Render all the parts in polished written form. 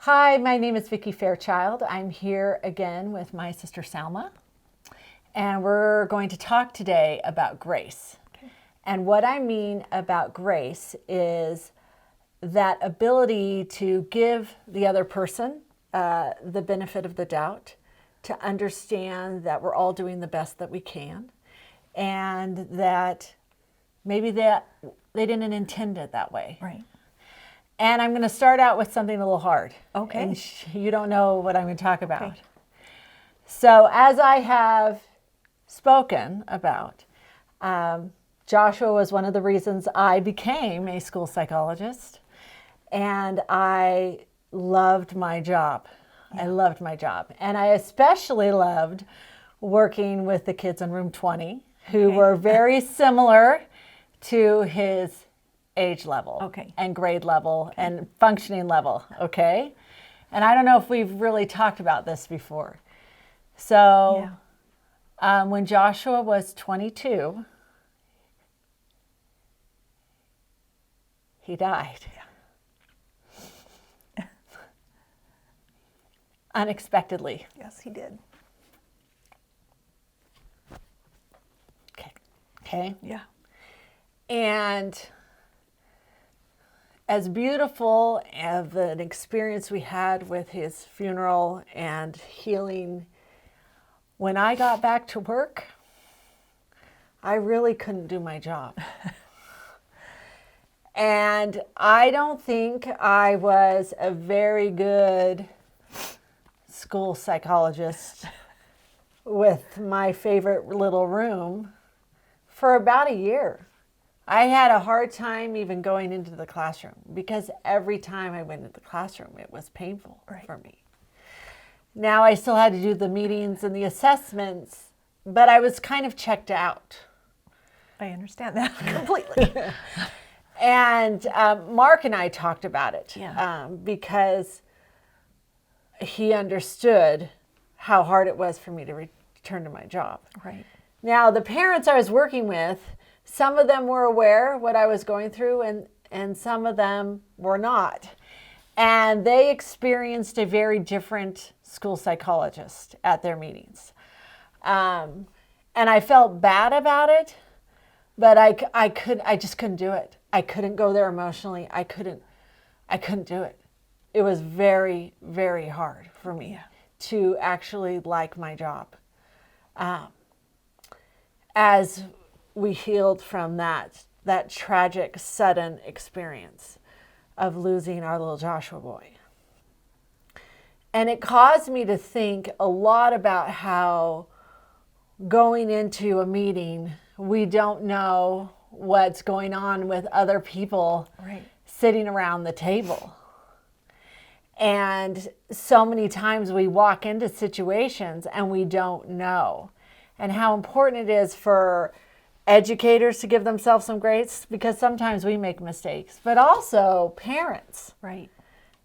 Hi, my name is Vickie Fairchild. I'm here again with my sister Selma, and we're going to talk today about grace. Okay. And what I mean about grace is that ability to give the other person the benefit of the doubt, to understand that we're all doing the best that we can, and that maybe they didn't intend it that way. Right. And I'm going to start out with something a little hard. Okay. And you don't know what I'm going to talk about. Okay. So as I have spoken about, Joshua was one of the reasons I became a school psychologist. And I loved my job. Yeah. I loved my job. And I especially loved working with the kids in room 20, who were very similar to his age level and grade level and functioning level, okay? And I don't know if we've really talked about this before. So when Joshua was 22, he died. Yeah. Unexpectedly. Yes, he did. Okay. Yeah. And as beautiful of an experience we had with his funeral and healing, when I got back to work, I really couldn't do my job. And I don't think I was a very good school psychologist with my favorite little room for about a year. I had a hard time even going into the classroom because every time I went into the classroom, it was painful for me. Now I still had to do the meetings and the assessments, but I was kind of checked out. I understand that completely. And Mark and I talked about it because he understood how hard it was for me to return to my job. Right. Now, the parents I was working with, some of them were aware what I was going through and some of them were not. And they experienced a very different school psychologist at their meetings. And I felt bad about it, but I just couldn't do it. I couldn't go there emotionally. I couldn't do it. It was very, very hard for me to actually like my job. As we healed from that tragic, sudden experience of losing our little Joshua boy. And it caused me to think a lot about how going into a meeting, we don't know what's going on with other people sitting around the table. And so many times we walk into situations and we don't know. And how important it is for educators to give themselves some grace, because sometimes we make mistakes, but also parents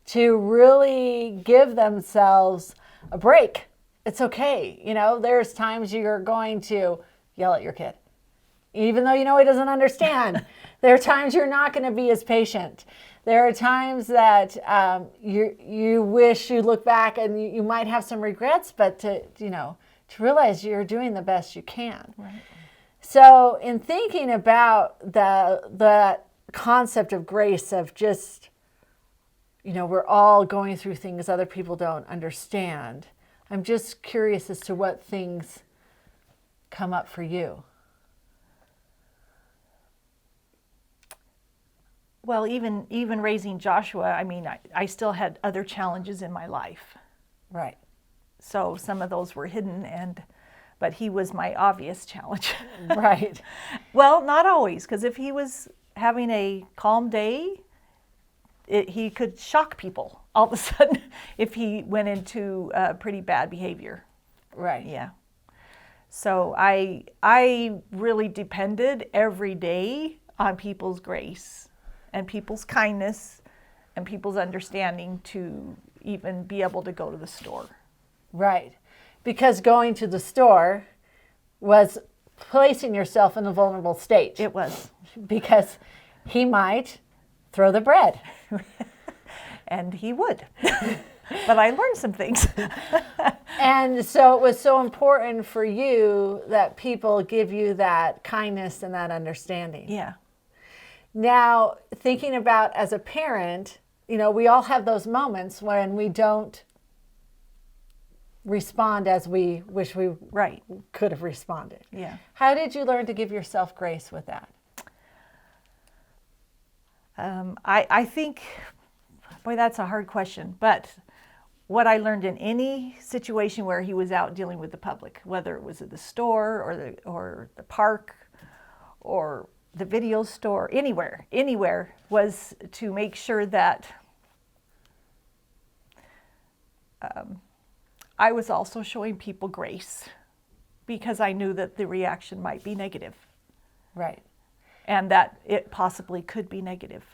to really give themselves a break. It's okay. You know, there's times you're going to yell at your kid, even though you know he doesn't understand. There are times you're not going to be as patient. There are times that you wish you look back and you might have some regrets, but to realize you're doing the best you can. Right. So in thinking about the concept of grace, of just, we're all going through things other people don't understand, I'm just curious as to what things come up for you. Well, even raising Joshua, I mean, I still had other challenges in my life. Right. So some of those were hidden, but he was my obvious challenge. Right. Well, not always, because if he was having a calm day, he could shock people all of a sudden if he went into pretty bad behavior. Right. Yeah. So I really depended every day on people's grace and people's kindness and people's understanding to even be able to go to the store. Right. Because going to the store was placing yourself in a vulnerable state. It was. Because he might throw the bread. And he would. But I learned some things. And so it was so important for you that people give you that kindness and that understanding. Yeah. Now, thinking about as a parent, we all have those moments when we don't respond as we wish we Right. could have responded. Yeah. How did you learn to give yourself grace with that? I think, boy, that's a hard question. But what I learned in any situation where he was out dealing with the public, whether it was at the store or the park or the video store, anywhere, was to make sure that I was also showing people grace, because I knew that the reaction might be negative. Right. And that it possibly could be negative.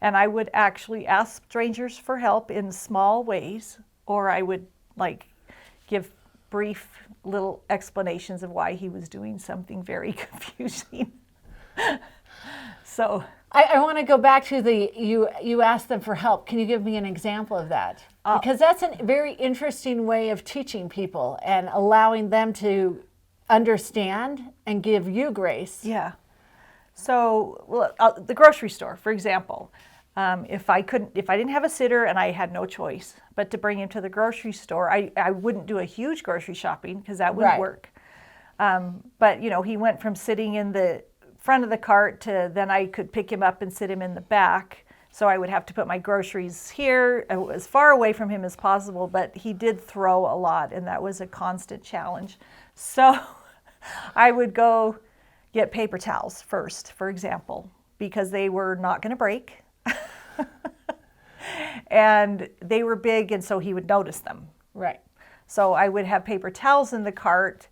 And I would actually ask strangers for help in small ways, or I would give brief little explanations of why he was doing something very confusing. So I want to go back to you asked them for help. Can you give me an example of that? Because that's a very interesting way of teaching people and allowing them to understand and give you grace. yeah. So the grocery store, for example, if I didn't have a sitter and I had no choice but to bring him to the grocery store, I wouldn't do a huge grocery shopping because that wouldn't work. But he went from sitting in the front of the cart to then I could pick him up and sit him in the back. So I would have to put my groceries here as far away from him as possible, but he did throw a lot, and that was a constant challenge. So I would go get paper towels first, for example, because they were not going to break. And they were big, and so he would notice them. Right. So I would have paper towels in the cart,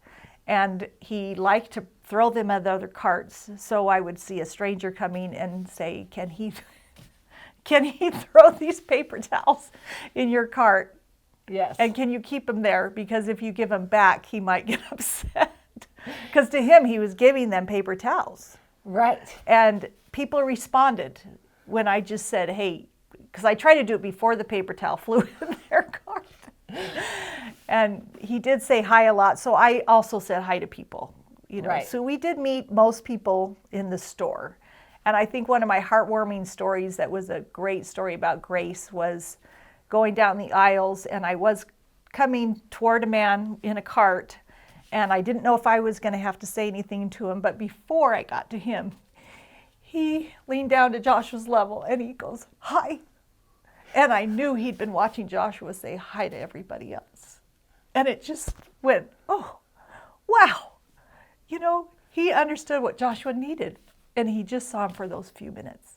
and he liked to throw them at the other carts. So I would see a stranger coming and say, can he throw these paper towels in your cart? Yes. And can you keep them there? Because if you give them back, he might get upset. Because to him, he was giving them paper towels. Right. And people responded when I just said, hey, because I tried to do it before the paper towel flew in their cart. And he did say hi a lot. So I also said hi to people. Right. So we did meet most people in the store. And I think one of my heartwarming stories that was a great story about grace was going down the aisles, and I was coming toward a man in a cart, and I didn't know if I was going to have to say anything to him, but before I got to him, he leaned down to Joshua's level and he goes, hi. And I knew he'd been watching Joshua say hi to everybody else. And it just went, oh, wow. He understood what Joshua needed, and he just saw him for those few minutes.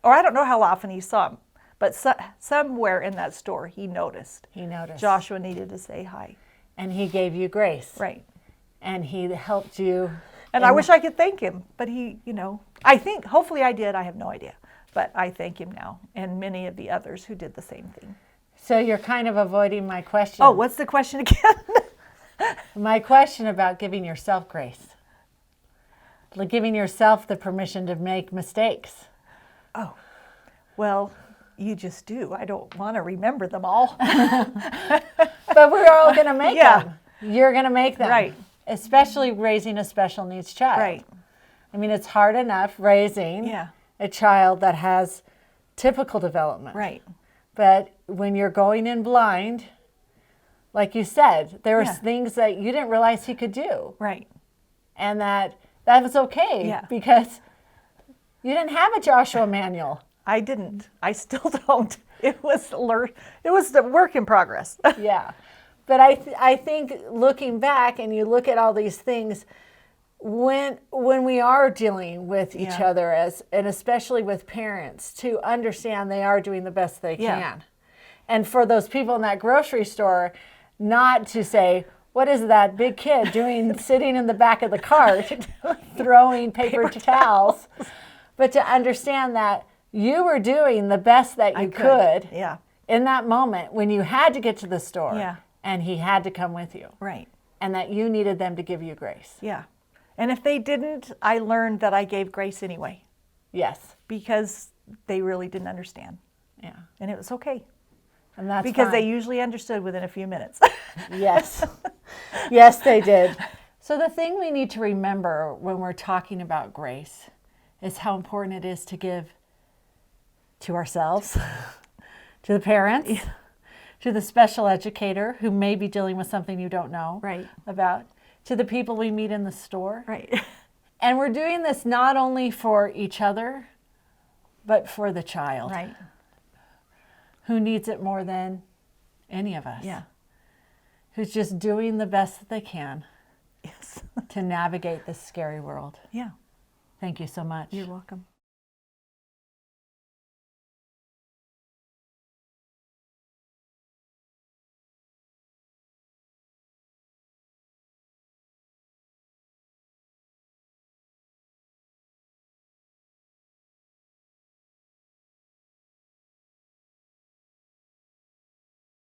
Or I don't know how often he saw him, but somewhere in that store he noticed. He noticed. Joshua needed to say hi. And he gave you grace. Right. And he helped you. And I wish I could thank him, but he, I think, hopefully I did, I have no idea. But I thank him now, and many of the others who did the same thing. So you're kind of avoiding my question. Oh, what's the question again? My question about giving yourself grace. Giving yourself the permission to make mistakes. Oh, well, you just do. I don't want to remember them all. But we're all going to make them. You're going to make them. Right. Especially raising a special needs child. Right. I mean, it's hard enough raising a child that has typical development. Right. But when you're going in blind, like you said, there were things that you didn't realize he could do. Right. And that was okay because you didn't have a Joshua manual. I didn't. I still don't. It was the work in progress. Yeah. But I think looking back and you look at all these things, when we are dealing with each other and especially with parents, to understand they are doing the best they can. And for those people in that grocery store, not to say, what is that big kid doing sitting in the back of the cart throwing paper towels, but to understand that you were doing the best that you could in that moment when you had to get to the store and he had to come with you. Right. And that you needed them to give you grace. Yeah. And if they didn't, I learned that I gave grace anyway. Yes. Because they really didn't understand. Yeah. And it was okay. And that's Because they fine. usually understood within a few minutes. Yes. Yes, they did. So the thing we need to remember when we're talking about grace is how important it is to give to ourselves, to the parents, to the special educator who may be dealing with something you don't know Right. about, to the people we meet in the store. Right. And we're doing this not only for each other, but for the child. Right. Who needs it more than any of us. Yeah. Who's just doing the best that they can Yes. to navigate this scary world. Yeah. Thank you so much. You're welcome.